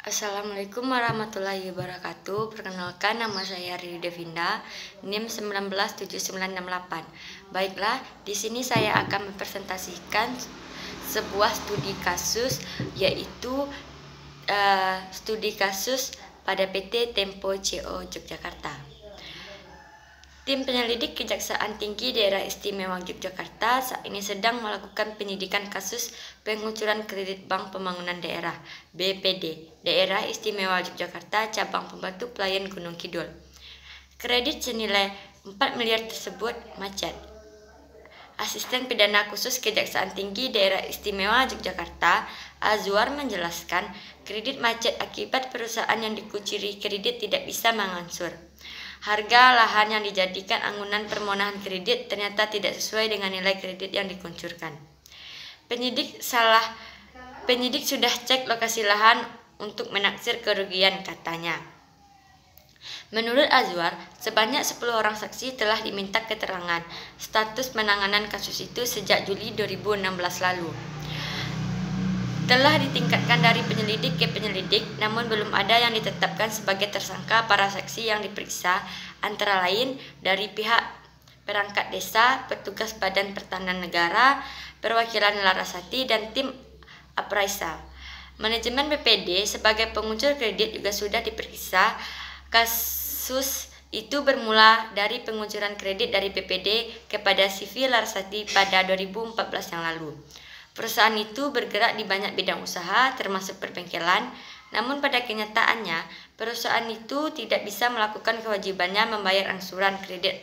Assalamualaikum warahmatullahi wabarakatuh. Perkenalkan, nama saya Riri Devinda, NIM 197968. Baiklah, di sini saya akan mempresentasikan sebuah studi kasus, yaitu studi kasus pada PT Tempo CO Yogyakarta. Tim penyelidik Kejaksaan Tinggi Daerah Istimewa Yogyakarta saat ini sedang melakukan penyidikan kasus pengucuran kredit Bank Pembangunan Daerah (BPD) Daerah Istimewa Yogyakarta Cabang Pembatu Pelayan Gunung Kidul. Kredit senilai 4 miliar tersebut macet. Asisten Pidana Khusus Kejaksaan Tinggi Daerah Istimewa Yogyakarta, Azwar, menjelaskan kredit macet akibat perusahaan yang dikuciri kredit tidak bisa mengangsur. Harga lahan yang dijadikan anggunan permohonan kredit ternyata tidak sesuai dengan nilai kredit yang dikucurkan. Penyidik sudah cek lokasi lahan untuk menaksir kerugian, katanya. Menurut Azwar, sebanyak 10 orang saksi telah diminta keterangan status penanganan kasus itu sejak Juli 2016 lalu. Telah ditingkatkan dari penyelidik ke penyelidik, namun belum ada yang ditetapkan sebagai tersangka para saksi yang diperiksa, antara lain dari pihak perangkat desa, petugas Badan Pertanahan Negara, perwakilan Larasati, dan tim appraisal. Manajemen BPD sebagai pengucur kredit juga sudah diperiksa. Kasus itu bermula dari pengucuran kredit dari BPD kepada CV Larasati pada 2014 yang lalu. Perusahaan itu bergerak di banyak bidang usaha, termasuk perbengkelan, namun pada kenyataannya, perusahaan itu tidak bisa melakukan kewajibannya membayar angsuran kredit.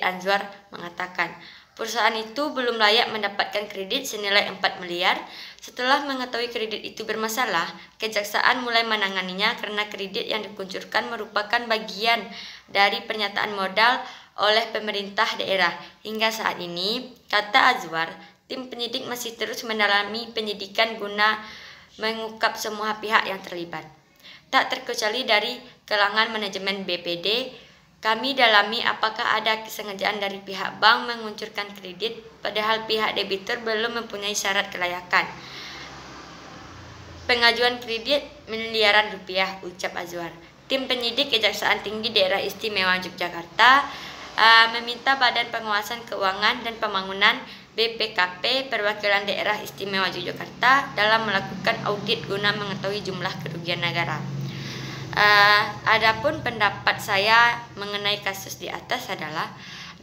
Azwar mengatakan, perusahaan itu belum layak mendapatkan kredit senilai 4 miliar. Setelah mengetahui kredit itu bermasalah, Kejaksaan mulai menanganinya karena kredit yang dikucurkan merupakan bagian dari pernyataan modal oleh pemerintah daerah. Hingga saat ini, kata Azwar, tim penyidik masih terus mendalami penyidikan guna mengungkap semua pihak yang terlibat. Tak terkecuali dari kalangan manajemen BPD, kami dalami apakah ada kesengajaan dari pihak bank mengucurkan kredit padahal pihak debitur belum mempunyai syarat kelayakan. Pengajuan kredit miliaran rupiah, ucap Azwar. Tim penyidik Kejaksaan Tinggi Daerah Istimewa Yogyakarta meminta Badan Pengawasan Keuangan dan Pembangunan BPKP Perwakilan Daerah Istimewa Yogyakarta dalam melakukan audit guna mengetahui jumlah kerugian negara. Adapun pendapat saya mengenai kasus di atas adalah,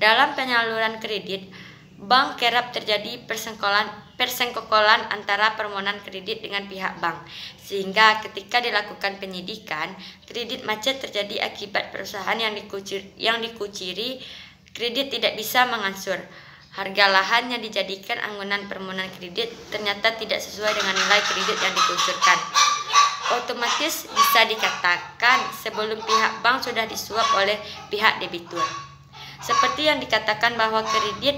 dalam penyaluran kredit, bank kerap terjadi persengkokolan antara permohonan kredit dengan pihak bank, sehingga ketika dilakukan penyidikan, kredit macet terjadi akibat perusahaan yang dikuciri kredit tidak bisa mengangsur. Harga lahan yang dijadikan anggunan permohonan kredit ternyata tidak sesuai dengan nilai kredit yang dikucurkan. Otomatis bisa dikatakan sebelum pihak bank sudah disuap oleh pihak debitur. Seperti yang dikatakan bahwa kredit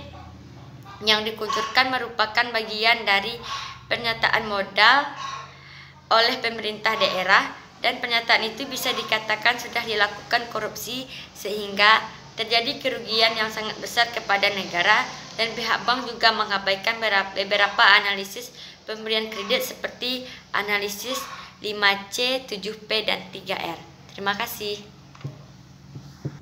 yang dikucurkan merupakan bagian dari pernyataan modal oleh pemerintah daerah, dan pernyataan itu bisa dikatakan sudah dilakukan korupsi sehingga terjadi kerugian yang sangat besar kepada negara, dan pihak bank juga mengabaikan beberapa analisis pemberian kredit seperti analisis 5C, 7P, dan 3R. Terima kasih.